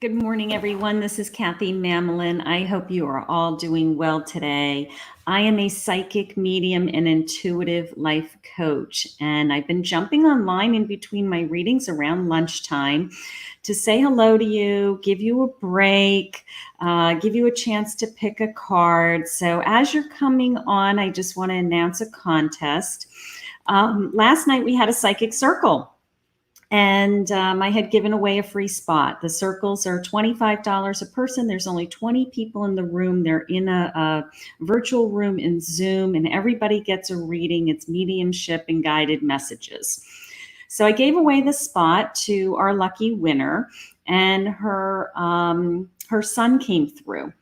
Good morning, everyone. This is Kathy Mamolen. I hope you are all doing well today. I am a psychic medium and intuitive life coach, and I've been jumping online in between my readings around lunchtime to say hello to you, give you a break, give you a chance to pick a card. So as you're coming on, I just want to announce a contest. Last night we had a psychic circle. And I had given away a free spot. The circles are $25 a person. There's only 20 people in the room. They're in a virtual room in Zoom, and everybody gets a reading. It's mediumship and guided messages. So I gave away the spot to our lucky winner, and her son came through.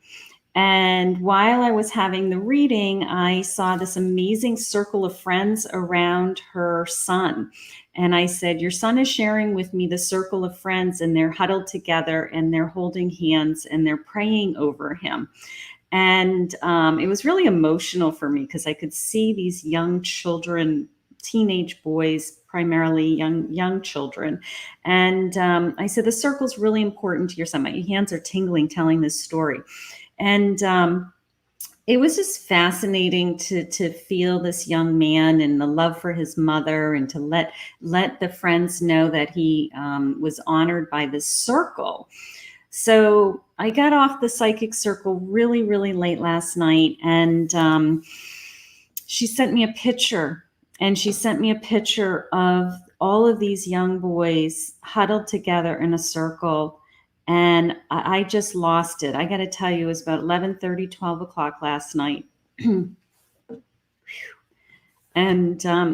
And while I was having the reading, I saw this amazing circle of friends around her son. And I said, your son is sharing with me the circle of friends, and they're huddled together and they're holding hands and they're praying over him. And it was really emotional for me because I could see these young children, teenage boys, primarily young children. And I said, the circle's really important to your son. My hands are tingling telling this story. And it was just fascinating to feel this young man and the love for his mother, and to let the friends know that he was honored by this circle. So I got off the psychic circle really, really late last night, and she sent me a picture. And she sent me a picture of all of these young boys huddled together in a circle. And I just lost it. I got to tell you, it was about 11:30, 12 o'clock last night. And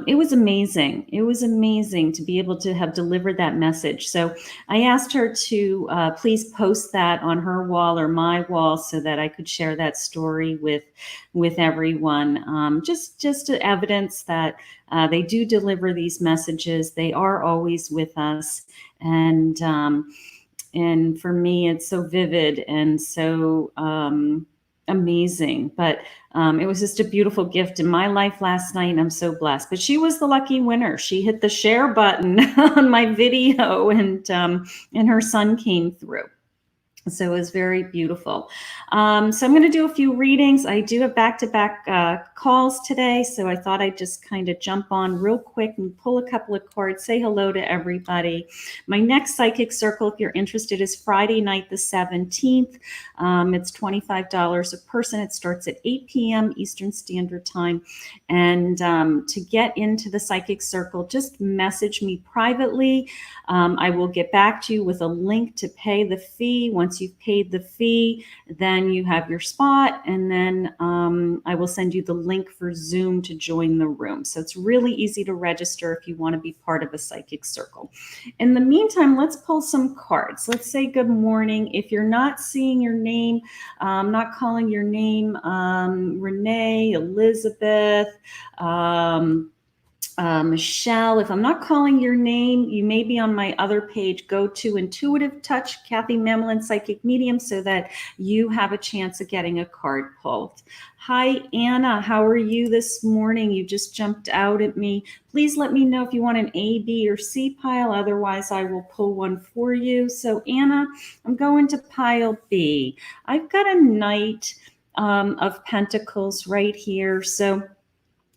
it was amazing. It was amazing to be able to have delivered that message. So I asked her to please post that on her wall or my wall so that I could share that story with everyone. Just to evidence that they do deliver these messages. They are always with us. And for me, it's so vivid and so amazing. But it was just a beautiful gift in my life last night, and I'm so blessed. But she was the lucky winner. She hit the share button on my video, and her son came through. So it was very beautiful. So I'm going to do a few readings. I do have back-to-back calls today, so I thought I'd just kind of jump on real quick and pull a couple of cards, say hello to everybody. My next psychic circle, if you're interested, is Friday night the 17th. It's $25 a person. It starts at 8 p.m. Eastern Standard Time. And to get into the psychic circle, just message me privately. I will get back to you with a link to pay the fee. Once you've paid the fee, then you have your spot, and then I will send you the link for Zoom to join the room. So it's really easy to register if you want to be part of a psychic circle. In the meantime, let's pull some cards. Let's say good morning. If you're not seeing your name, not calling your name, Renee, Elizabeth, Michelle, if I'm not calling your name, you may be on my other page. Go to Intuitive Touch, Kathy Mamolen, Psychic Medium, so that you have a chance of getting a card pulled. Hi, Anna. How are you this morning? You just jumped out at me. Please let me know if you want an A, B, or C pile. Otherwise, I will pull one for you. So, Anna, I'm going to pile B. I've got a Knight of Pentacles right here. So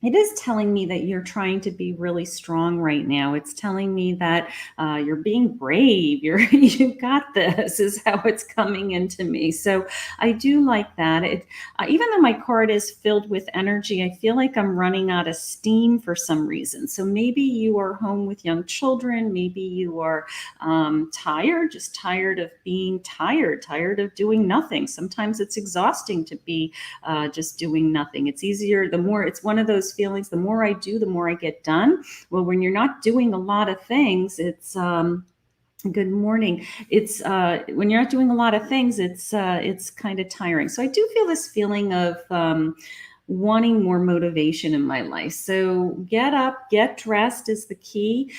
it is telling me that you're trying to be really strong right now. It's telling me that you're being brave. You got this is how it's coming into me. So I do like that. Even though my card is filled with energy, I feel like I'm running out of steam for some reason. So maybe you are home with young children. Maybe you are tired, just tired of being tired of doing nothing. Sometimes it's exhausting to be just doing nothing. It's easier. It's one of those feelings, the more I do, the more I get done. Well, when you're not doing a lot of things, it's good morning. It's when you're not doing a lot of things, it's kind of tiring. So I do feel this feeling of wanting more motivation in my life. So get up, get dressed is the key.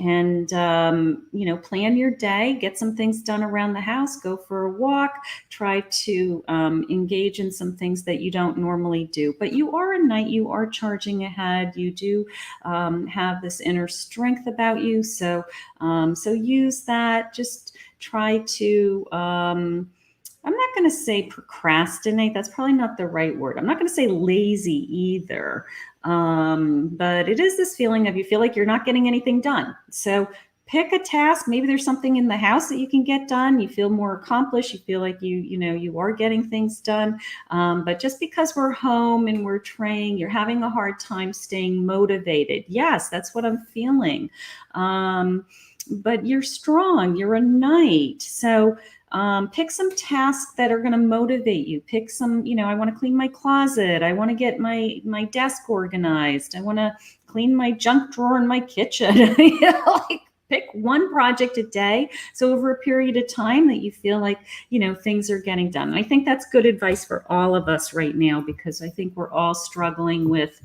And plan your day, get some things done around the house, go for a walk, try to engage in some things that you don't normally do. But you are a knight, you are charging ahead, you do have this inner strength about you. So use that. Just try to, I'm not going to say procrastinate. That's probably not the right word. I'm not going to say lazy either. But it is this feeling of you feel like you're not getting anything done. So pick a task. Maybe there's something in the house that you can get done. You feel more accomplished. You feel like you are getting things done. But just because we're home and we're training, you're having a hard time staying motivated. Yes, that's what I'm feeling. But you're strong. You're a knight. So pick some tasks that are going to motivate you. Pick some, I want to clean my closet. I want to get my desk organized. I want to clean my junk drawer in my kitchen. Pick one project a day. So over a period of time that you feel like, things are getting done. And I think that's good advice for all of us right now, because I think we're all struggling with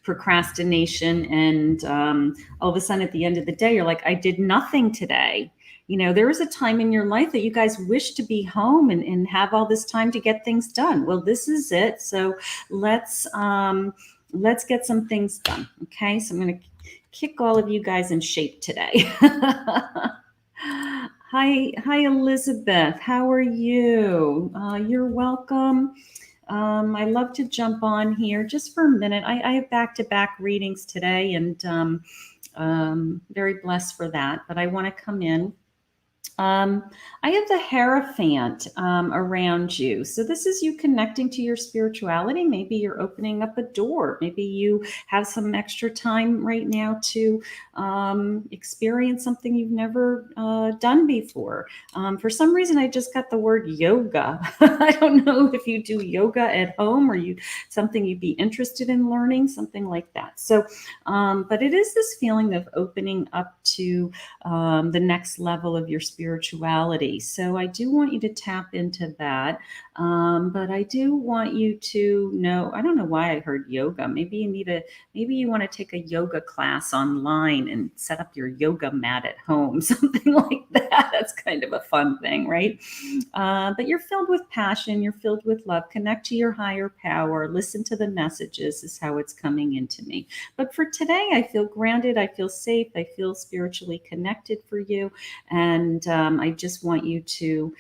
procrastination. And all of a sudden at the end of the day, you're like, I did nothing today. There was a time in your life that you guys wish to be home and have all this time to get things done. Well, this is it. So let's get some things done. Okay. So I'm going to kick all of you guys in shape today. Hi, Elizabeth. How are you? You're welcome. I love to jump on here just for a minute. I have back-to-back readings today, and very blessed for that. But I want to come in. I have the Hierophant around you. So this is you connecting to your spirituality. Maybe you're opening up a door. Maybe you have some extra time right now to experience something you've never done before. For some reason, I just got the word yoga. I don't know if you do yoga at home or something you'd be interested in learning, something like that. So, but it is this feeling of opening up to the next level of your spirituality. So I do want you to tap into that. But I do want you to know, I don't know why I heard yoga. Maybe you want to take a yoga class online and set up your yoga mat at home, something like that. That's kind of a fun thing, right? But you're filled with passion. You're filled with love. Connect to your higher power. Listen to the messages is how it's coming into me. But for today, I feel grounded. I feel safe. I feel spiritually connected for you. And I just want you to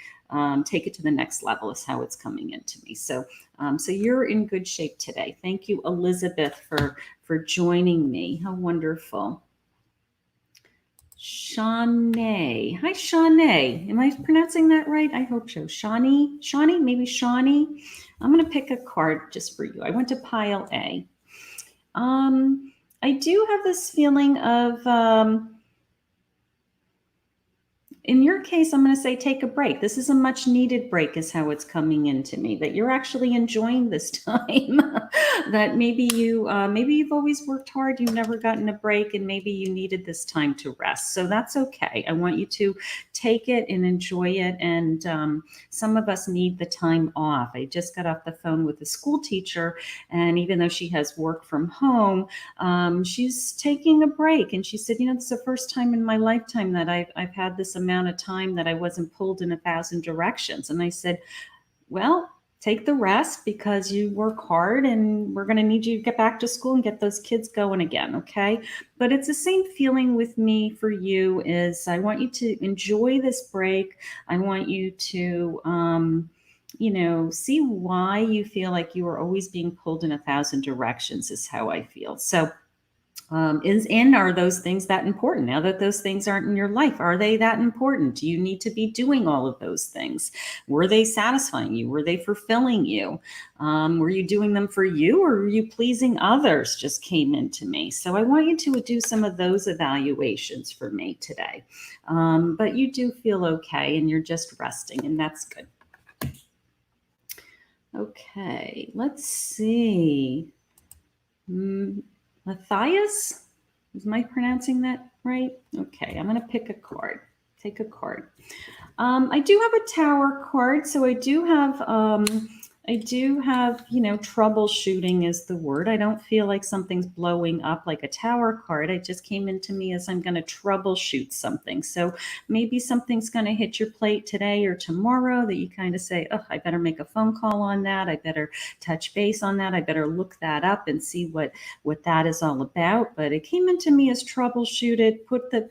take it to the next level is how it's coming into me. So you're in good shape today. Thank you, Elizabeth, for joining me. How wonderful. Shawnee. Hi, Shawnee. Am I pronouncing that right? I hope so. Shawnee, maybe Shawnee. I'm going to pick a card just for you. I went to pile A. I do have this feeling of, in your case, I'm going to say take a break. This is a much needed break is how it's coming into me, that you're actually enjoying this time, that maybe you've always worked hard. You've never gotten a break, and maybe you needed this time to rest. So that's okay. I want you to take it and enjoy it. And some of us need the time off. I just got off the phone with a school teacher, and even though she has work from home, she's taking a break. And she said, this is the first time in my lifetime that I've had this amount of time that I wasn't pulled in 1,000 directions. And I said, well, take the rest because you work hard, and we're going to need you to get back to school and get those kids going again. Okay. But it's the same feeling with me for you. Is I want you to enjoy this break. I want you to, see why you feel like you are always being pulled in 1,000 directions is how I feel. So are those things that important? Now that those things aren't in your life, are they that important? Do you need to be doing all of those things? Were they satisfying you? Were they fulfilling you? Were you doing them for you, or were you pleasing others? Just came into me. So I want you to do some of those evaluations for me today. But you do feel okay, and you're just resting, and that's good. Okay, let's see. Matthias? Am I pronouncing that right? Okay, I'm going to pick a card. Take a card. I do have a Tower card, so I do have, troubleshooting is the word. I don't feel like something's blowing up like a Tower card. It just came into me as I'm going to troubleshoot something. So maybe something's going to hit your plate today or tomorrow that you kind of say, oh, I better make a phone call on that. I better touch base on that. I better look that up and see what that is all about. But it came into me as troubleshoot it, put the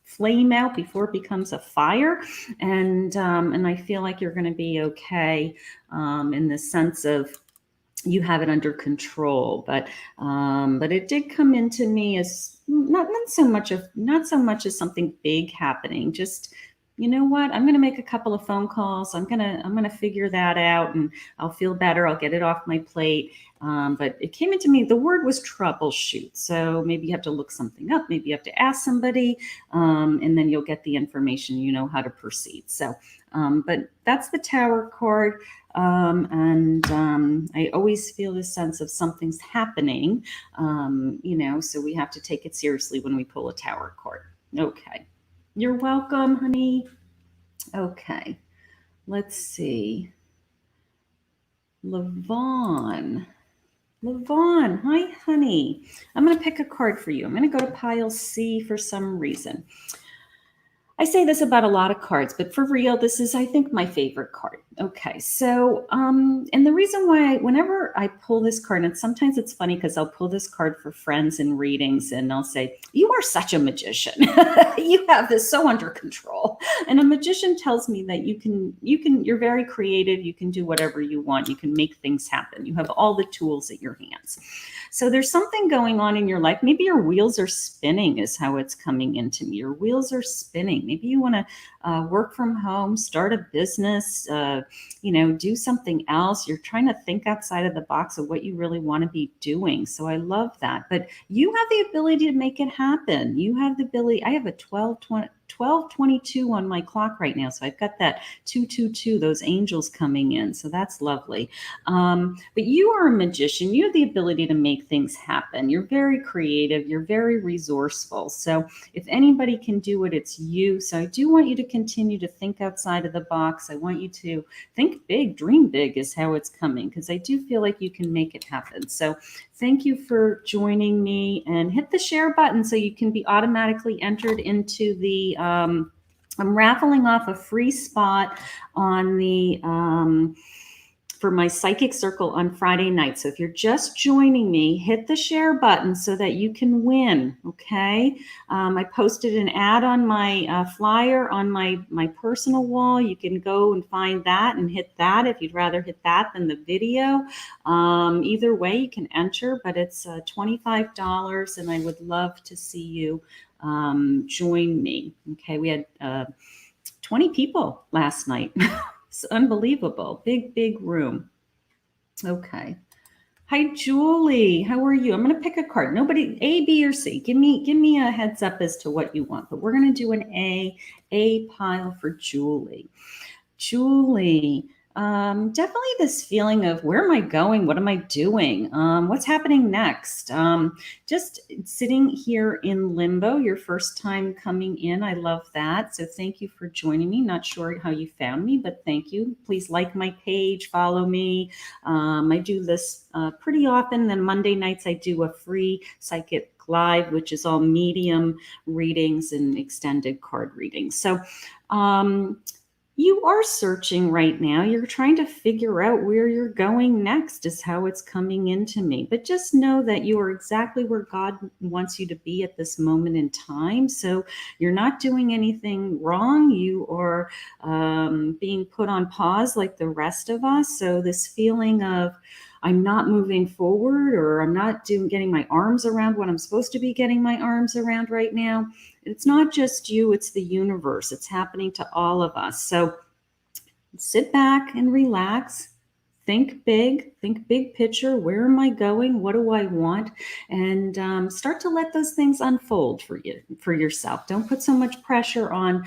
flame out before it becomes a fire. And I feel like you're going to be okay in the sense of you have it under control. But it did come into me as not so much as something big happening. Just, you know what? I'm going to make a couple of phone calls. I'm going to figure that out, and I'll feel better. I'll get it off my plate. But it came into me, the word was troubleshoot. So maybe you have to look something up. Maybe you have to ask somebody, and then you'll get the information, you know how to proceed. So, but that's the Tower card. I always feel this sense of something's happening, you know, so we have to take it seriously when we pull a Tower card. Okay. You're welcome, honey. Okay. Let's see. Levon, hi, honey. I'm going to pick a card for you. I'm going to go to pile C for some reason. I say this about a lot of cards, but for real, this is, I think, my favorite card. Okay, so, and the reason why, whenever I pull this card, and sometimes it's funny because I'll pull this card for friends in readings, and I'll say, you are such a magician. You have this so under control. And a magician tells me that you're very creative. You can do whatever you want. You can make things happen. You have all the tools at your hands. So there's something going on in your life. Maybe your wheels are spinning is how it's coming into me. Your wheels are spinning. Maybe you want to work from home, start a business, you know, do something else. You're trying to think outside of the box of what you really want to be doing. So I love that. But you have the ability to make it happen. You have the ability. I have a 12:22 on my clock right now. So I've got that 222, those angels coming in. So that's lovely. But you are a magician. You have the ability to make things happen. You're very creative. You're very resourceful. So if anybody can do it, it's you. So I do want you to continue to think outside of the box. I want you to think big, dream big is how it's coming, because I do feel like you can make it happen. So thank you for joining me, and hit the share button so you can be automatically entered into the, I'm raffling off a free spot on the, for my Psychic Circle on Friday night. So if you're just joining me, hit the share button so that you can win, okay? I posted an ad on my flyer on my personal wall. You can go and find that and hit that if you'd rather hit that than the video. Either way, you can enter, but it's $25, and I would love to see you join me, okay? We had 20 people last night. It's unbelievable. Big room. Okay. Hi, Julie. How are you? I'm going to pick a card. Nobody, A, B, or C. Give me a heads up as to what you want. But we're going to do an A pile for Julie. Julie, definitely this feeling of, where am I going? What am I doing? What's happening next? Just sitting here in limbo, your first time coming in. I love that. So thank you for joining me. Not sure how you found me, but thank you. Please like my page, follow me. I do this pretty often. Then Monday nights, I do a free psychic live, which is all medium readings and extended card readings. So, you are searching right now. You're trying to figure out where you're going next is how it's coming into me. But just know that you are exactly where God wants you to be at this moment in time. So you're not doing anything wrong. You are being put on pause like the rest of us. So this feeling of, I'm not moving forward, or I'm not getting my arms around what I'm supposed to be getting my arms around right now. It's not just you, it's the universe. It's happening to all of us. So sit back and relax. Think big picture. Where am I going? What do I want? And start to let those things unfold for you, for yourself. Don't put so much pressure on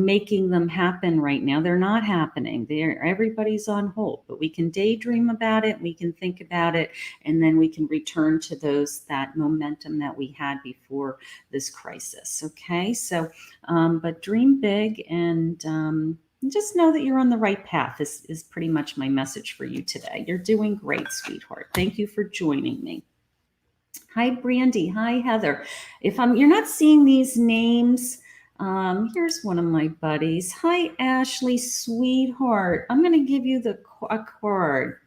making them happen right now. They're not happening. Everybody's on hold, but we can daydream about it. We can think about it, and then we can return to that momentum that we had before this crisis. Okay, so but dream big, and just know that you're on the right path is pretty much my message for you today. You're doing great, sweetheart. Thank you for joining me. Hi, Brandy. Hi, Heather. If you're not seeing these names, here's one of my buddies. Hi, Ashley, sweetheart. I'm going to give you a card.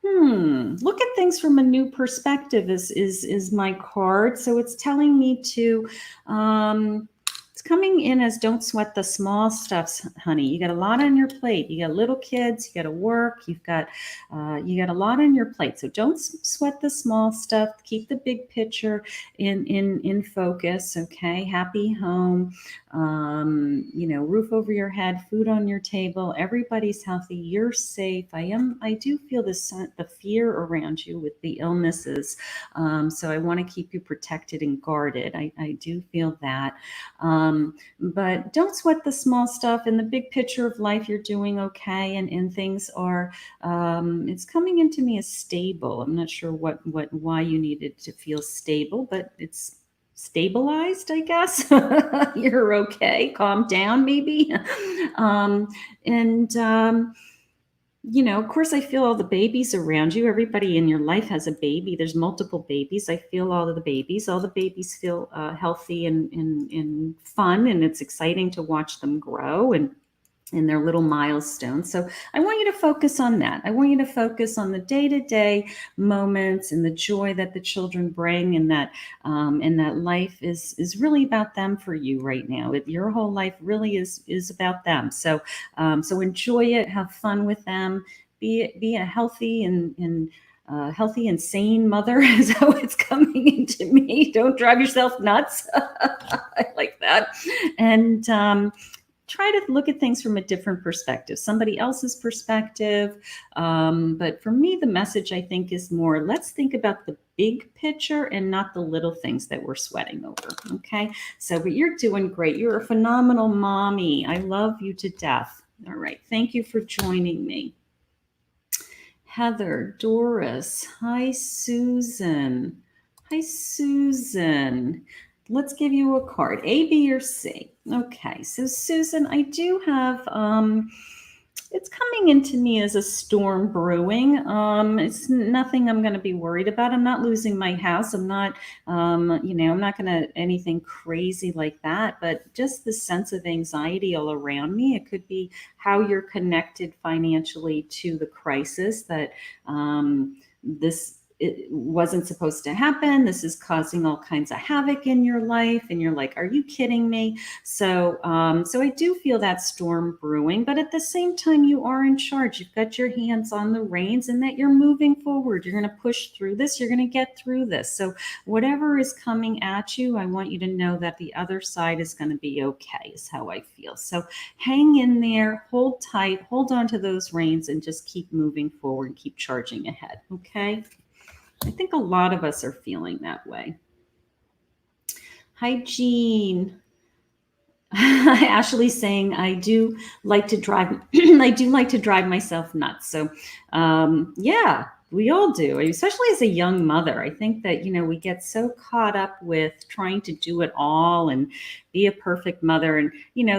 Look at things from a new perspective is my card. So it's telling me to coming in as don't sweat the small stuffs, honey. You got a lot on your plate. You got little kids, you got to work, you got a lot on your plate. So don't sweat the small stuff. Keep the big picture in focus. Okay, happy home, roof over your head, food on your table. Everybody's healthy. You're safe. I do feel the fear around you with the illnesses. So I want to keep you protected and guarded. I do feel that. But don't sweat the small stuff. In the big picture of life, you're doing okay, and things are. It's coming into me as stable. I'm not sure why you needed to feel stable, but it's stabilized, I guess. You're okay. Calm down, maybe. um, and of course, I feel all the babies around you. Everybody in your life has a baby. There's multiple babies. I feel all of the babies. All the babies feel healthy and fun, and it's exciting to watch them grow and in their little milestones. So I want you to focus on that. I want you to focus on the day-to-day moments and the joy that the children bring, and that life is really about them for you right now. Your whole life really is about them. So enjoy it, have fun with them, be a healthy and healthy and sane mother is how it's coming into me. Don't drive yourself nuts. I like that. And try to look at things from a different perspective, somebody else's perspective. But for me, the message, I think, is more, let's think about the big picture and not the little things that we're sweating over. Okay. But you're doing great. You're a phenomenal mommy. I love you to death. All right. Thank you for joining me. Heather, Doris. Hi, Susan. Hi, Susan. Let's give you a card, A, B, or C. Okay, so Susan, I do have, it's coming into me as a storm brewing. It's nothing I'm going to be worried about. I'm not losing my house. I'm not, I'm not going to anything crazy like that, but just the sense of anxiety all around me. It could be how you're connected financially to the crisis that it wasn't supposed to happen. This is causing all kinds of havoc in your life. And you're like, are you kidding me? So I do feel that storm brewing, but at the same time, you are in charge. You've got your hands on the reins, and that you're moving forward. You're going to push through this. You're going to get through this. So whatever is coming at you, I want you to know that the other side is going to be okay, is how I feel. So hang in there, hold tight, hold on to those reins, and just keep moving forward and keep charging ahead. Okay. I think a lot of us are feeling that way. Hi, Jean. Ashley's saying, I do like to drive. I do like to drive myself nuts. So, yeah, we all do, especially as a young mother. I think that, we get so caught up with trying to do it all and be a perfect mother. And,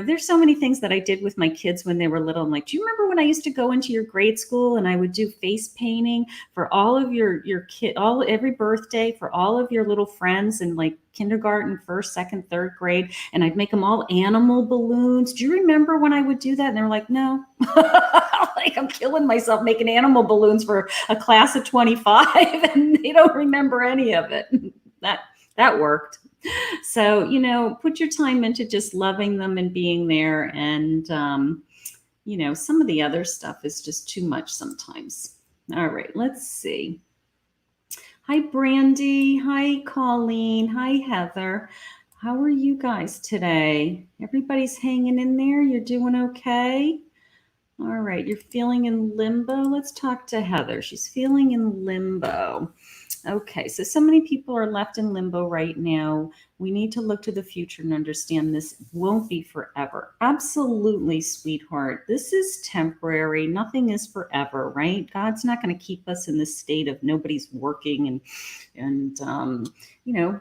there's so many things that I did with my kids when they were little. I'm like, do you remember when I used to go into your grade school and I would do face painting for all of your kid, every birthday for all of your little friends in like kindergarten, first, second, third grade, and I'd make them all animal balloons. Do you remember when I would do that? And they were like, no. Like, I'm killing myself making animal balloons for a class of 25, and they don't remember any of it. That worked. So, put your time into just loving them and being there. And, some of the other stuff is just too much sometimes. All right, let's see. Hi, Brandy. Hi, Colleen. Hi, Heather. How are you guys today? Everybody's hanging in there? You're doing okay? All right, you're feeling in limbo. Let's talk to Heather. She's feeling in limbo. Okay, so many people are left in limbo right now. We need to look to the future and understand this won't be forever. Absolutely, sweetheart. This is temporary. Nothing is forever, right? God's not going to keep us in this state of nobody's working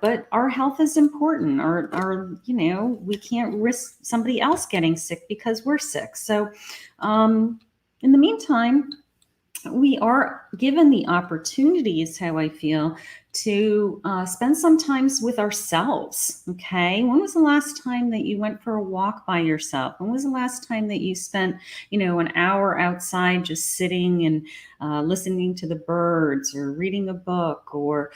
but our health is important. We can't risk somebody else getting sick because we're sick. So in the meantime, we are given the opportunities, how I feel, to spend some time with ourselves. Okay. When was the last time that you went for a walk by yourself? When was the last time that you spent, an hour outside just sitting and listening to the birds or reading a book or,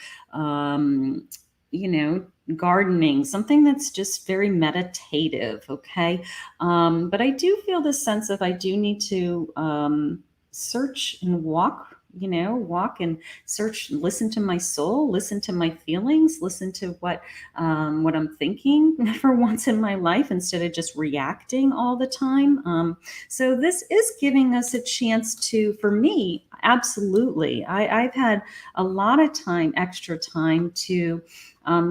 gardening, something that's just very meditative. Okay. But I do feel this sense of I do need to search and walk and search, listen to my soul, listen to my feelings, listen to what I'm thinking for once in my life instead of just reacting all the time. So this is giving us a chance to, for me, absolutely. I've had a lot of time, extra time to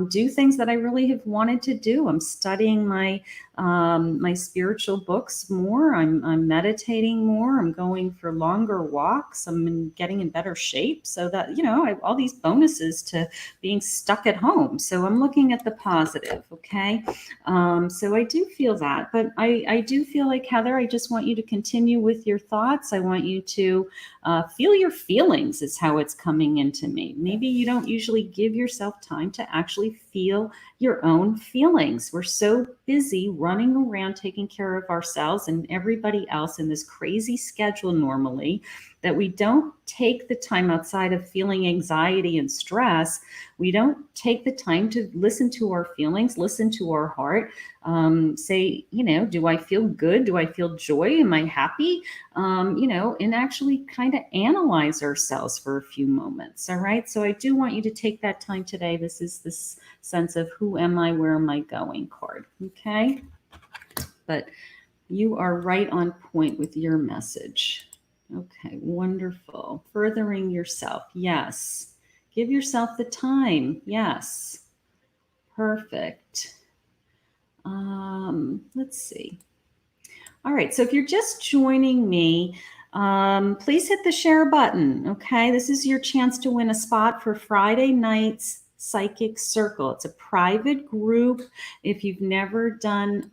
do things that I really have wanted to do. I'm studying my spiritual books more. I'm meditating more. I'm going for longer walks. Getting in better shape, so that I have all these bonuses to being stuck at home. So I'm looking at the positive. Okay, so I do feel that, but I do feel like, Heather, I just want you to continue with your thoughts. I want you to feel your feelings is how it's coming into me. Maybe you don't usually give yourself time to actually feel your own feelings. We're so busy running around taking care of ourselves and everybody else in this crazy schedule normally that we don't take the time, outside of feeling anxiety and stress, we don't take the time to listen to our feelings, listen to our heart, say, do I feel good? Do I feel joy? Am I happy? And actually kind of analyze ourselves for a few moments. All right. So I do want you to take that time today. This is this sense of who am I, where am I going card. Okay. But you are right on point with your message. Okay, wonderful. Furthering yourself. Yes. Give yourself the time. Yes. Perfect. Let's see. All right, so if you're just joining me, please hit the share button. Okay, this is your chance to win a spot for Friday night's Psychic Circle. It's a private group. If you've never done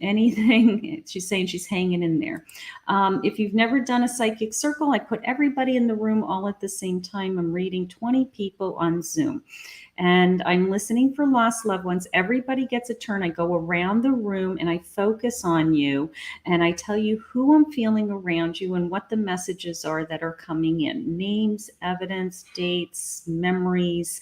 anything, she's saying she's hanging in there. If you've never done a Psychic Circle, I put everybody in the room all at the same time. I'm reading 20 people on Zoom. And I'm listening for lost loved ones. Everybody gets a turn. I go around the room and I focus on you and I tell you who I'm feeling around you and what the messages are that are coming in. Names, evidence, dates, memories,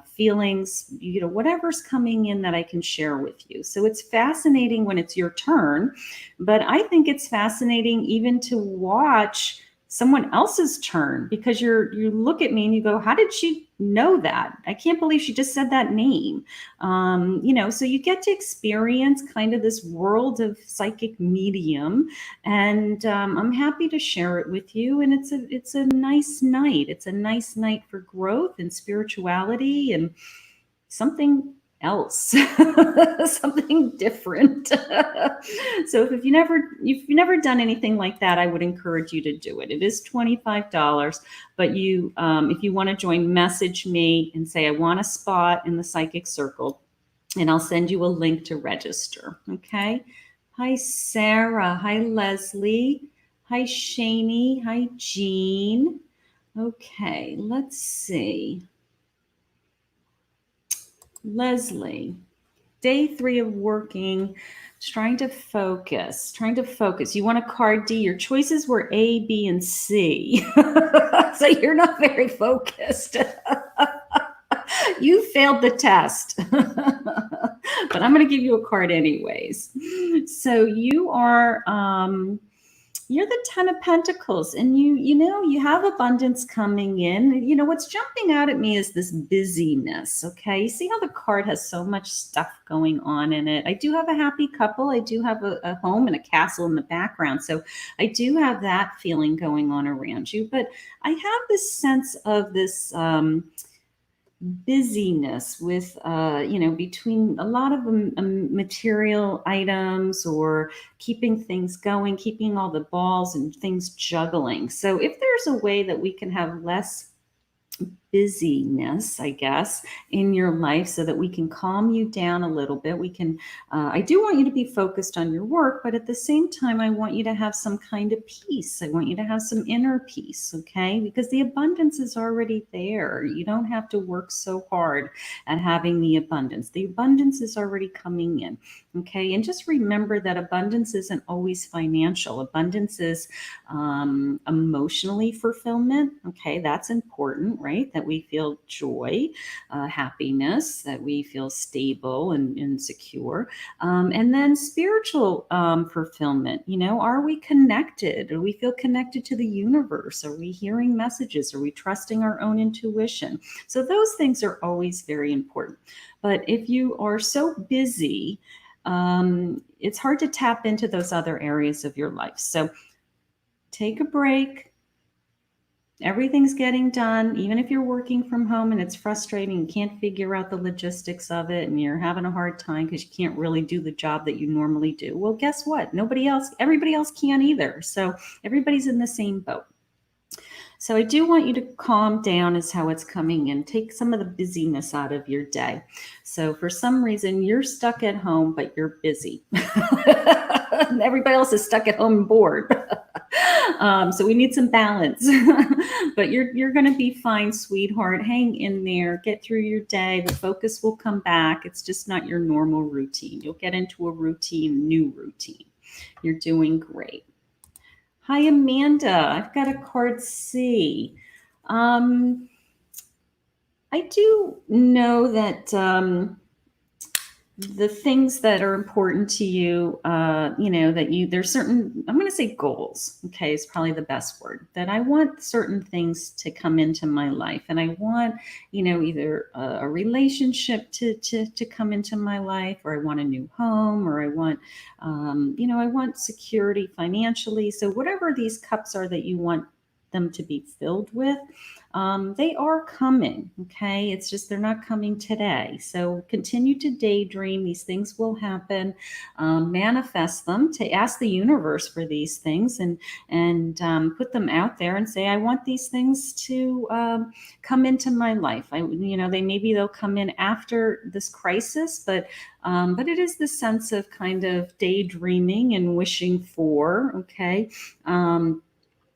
feelings, whatever's coming in that I can share with you. So it's fascinating when it's your turn, but I think it's fascinating even to watch someone else's turn, because you look at me and you go, how did she know that? I can't believe she just said that name. So you get to experience kind of this world of psychic medium, and I'm happy to share it with you. And it's a nice night. It's a nice night for growth and spirituality and something else, something different. So if you've never done anything like that, I would encourage you to do it. It is $25, but if you want to join, message me and say, I want a spot in the Psychic Circle, and I'll send you a link to register. Okay. Hi, Sarah. Hi, Leslie. Hi, Shani. Hi, Jean. Okay, let's see. Leslie, day 3 of working, trying to focus. You want a card D. Your choices were A, B, and C. So you're not very focused. You failed the test. But I'm going to give you a card anyways. So you are... you're the 10 of Pentacles, and you have abundance coming in. What's jumping out at me is this busyness. Okay. You see how the card has so much stuff going on in it. I do have a happy couple. I do have a home and a castle in the background. So I do have that feeling going on around you, but I have this sense of this, busyness with between a lot of material items, or keeping things going, keeping all the balls and things juggling. So if there's a way that we can have less busyness, I guess, in your life, so that we can calm you down a little bit. We can, I do want you to be focused on your work, but at the same time, I want you to have some kind of peace. I want you to have some inner peace, okay? Because the abundance is already there. You don't have to work so hard at having the abundance. The abundance is already coming in, okay? And just remember that abundance isn't always financial. Abundance is emotionally fulfillment, okay? That's important, right? That that we feel joy, happiness, that we feel stable and secure. And then spiritual fulfillment. Are we connected? Do we feel connected to the universe? Are we hearing messages? Are we trusting our own intuition? So those things are always very important. But if you are so busy, it's hard to tap into those other areas of your life. So take a break. Everything's getting done, even if you're working from home and it's frustrating, you can't figure out the logistics of it and you're having a hard time because you can't really do the job that you normally do. Well, guess what? Everybody else can either. So everybody's in the same boat. So I do want you to calm down is how it's coming in. Take some of the busyness out of your day. So for some reason, you're stuck at home, but you're busy. Everybody else is stuck at home and bored. So we need some balance. But you're going to be fine, sweetheart. Hang in there. Get through your day. The focus will come back. It's just not your normal routine. You'll get into a new routine. You're doing great. Hi, Amanda. I've got a card C. I do know that the things that are important to you, there's certain, I'm going to say goals, okay, is probably the best word, that I want certain things to come into my life. And I want, either a relationship to come into my life, or I want a new home, or I want, I want security financially. So whatever these cups are that you want them to be filled with, they are coming. Okay. It's just, they're not coming today. So continue to daydream. These things will happen. Manifest them, to ask the universe for these things, and put them out there and say, I want these things to come into my life. They'll come in after this crisis, but it is the sense of kind of daydreaming and wishing for, okay.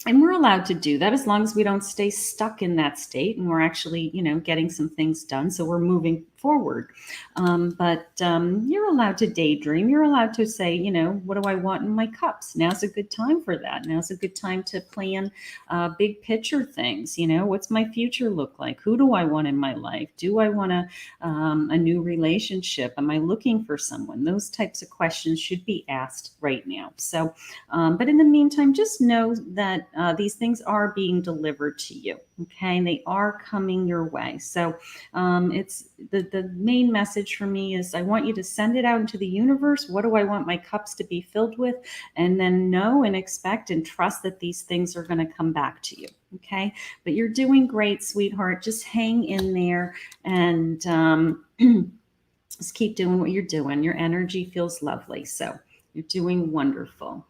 And we're allowed to do that as long as we don't stay stuck in that state and we're actually, getting some things done. So we're moving forward. But you're allowed to daydream. You're allowed to say, what do I want in my cups? Now's a good time for that. Now's a good time to plan big picture things. What's my future look like? Who do I want in my life? Do I want a new relationship? Am I looking for someone? Those types of questions should be asked right now. So, but in the meantime, just know that these things are being delivered to you. Okay. And they are coming your way. So it's the main message for me is I want you to send it out into the universe. What do I want my cups to be filled with? And then know and expect and trust that these things are going to come back to you. Okay. But you're doing great, sweetheart. Just hang in there and just keep doing what you're doing. Your energy feels lovely. So you're doing wonderful.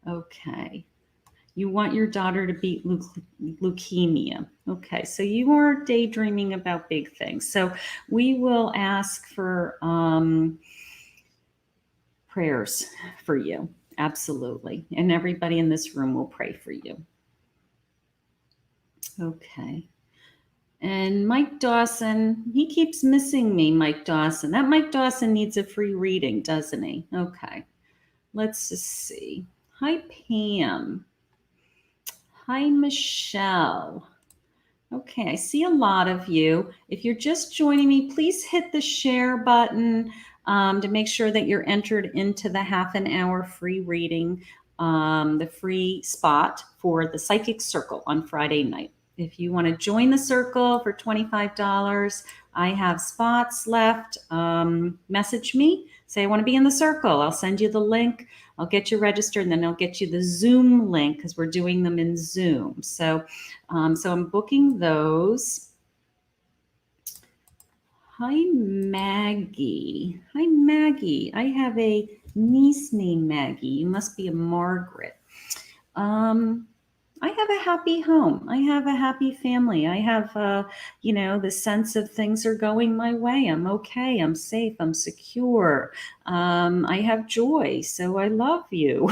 Okay. You want your daughter to beat leukemia. Okay, so you are daydreaming about big things. So we will ask for prayers for you. Absolutely. And everybody in this room will pray for you. Okay. And Mike Dawson, he keeps missing me, Mike Dawson. That Mike Dawson needs a free reading, doesn't he? Okay. Let's just see. Hi, Pam. Hi, Michelle. Okay, I see a lot of you. If you're just joining me, please hit the share button to make sure that you're entered into the half an hour free reading, the free spot for the Psychic Circle on Friday night. If you want to join the circle for $25, I have spots left. Message me, say I want to be in the circle. I'll send you the link. I'll get you registered, and then I'll get you the Zoom link because we're doing them in Zoom. So I'm booking those. Hi, Maggie. Hi, Maggie. I have a niece named Maggie. You must be a Margaret. I have a happy home. I have a happy family. I have, the sense of things are going my way. I'm okay. I'm safe. I'm secure. I have joy. So I love you.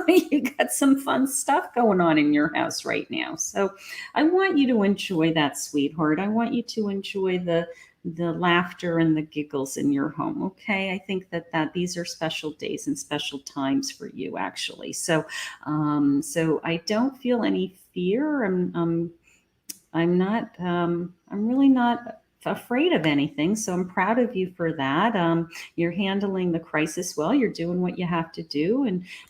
You got some fun stuff going on in your house right now. So I want you to enjoy that, sweetheart. I want you to enjoy the laughter and the giggles in your home. Okay. I think that these are special days and special times for you, actually. So I don't feel any fear. I'm really not afraid of anything. So I'm proud of you for that. You're handling the crisis well. You're doing what you have to do,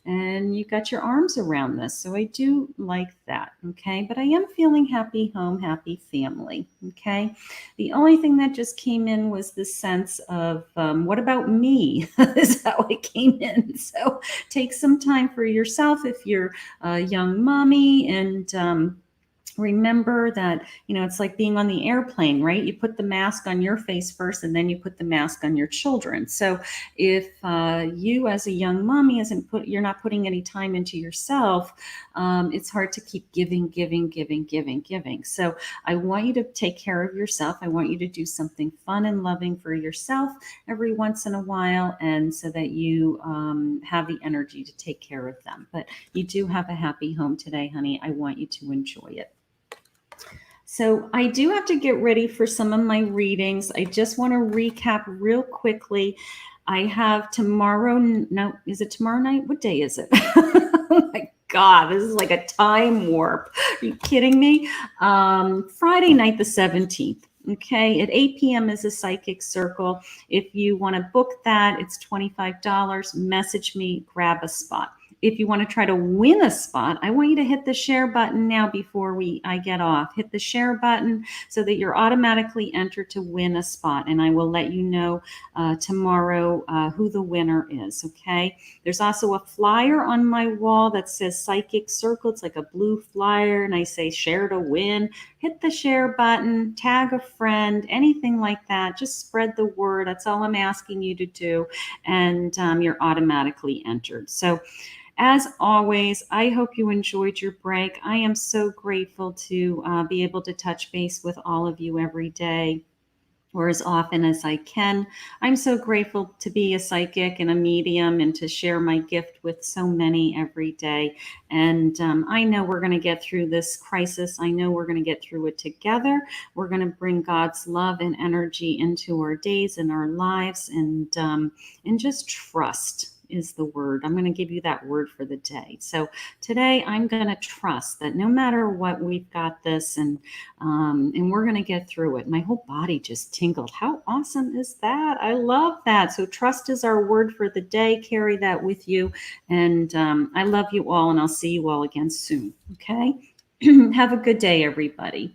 and you got your arms around this. So I do like that. Okay. But I am feeling happy home, happy family. Okay. The only thing that just came in was the sense of what about me? Is how it came in. So take some time for yourself if you're a young mommy, and remember that, it's like being on the airplane, right? You put the mask on your face first, and then you put the mask on your children. So if you as a young mommy you're not putting any time into yourself, it's hard to keep giving, giving, giving, giving, giving. So I want you to take care of yourself. I want you to do something fun and loving for yourself every once in a while, and so that you have the energy to take care of them. But you do have a happy home today, honey. I want you to enjoy it. So I do have to get ready for some of my readings. I just want to recap real quickly. I have tomorrow. No, is it tomorrow night? What day is it? Oh my God, this is like a time warp. Are you kidding me? Friday night, the 17th. Okay, at 8 p.m. is a psychic circle. If you want to book that, it's $25. Message me, grab a spot. If you want to try to win a spot, I want you to hit the share button now before I get off. Hit the share button so that you're automatically entered to win a spot. And I will let you know tomorrow who the winner is, okay? There's also a flyer on my wall that says Psychic Circle. It's like a blue flyer, and I say share to win. Hit the share button, tag a friend, anything like that. Just spread the word. That's all I'm asking you to do. And you're automatically entered. So as always, I hope you enjoyed your break. I am so grateful to be able to touch base with all of you every day, or as often as I can. I'm so grateful to be a psychic and a medium, and to share my gift with so many every day. And I know we're going to get through this crisis. I know we're going to get through it together. We're going to bring God's love and energy into our days and our lives, and just trust is the word. I'm going to give you that word for the day. So today I'm going to trust that no matter what, we've got this, and we're going to get through it. My whole body just tingled. How awesome is that? I love that. So trust is our word for the day. Carry that with you. And I love you all, and I'll see you all again soon. Okay. Have a good day, everybody.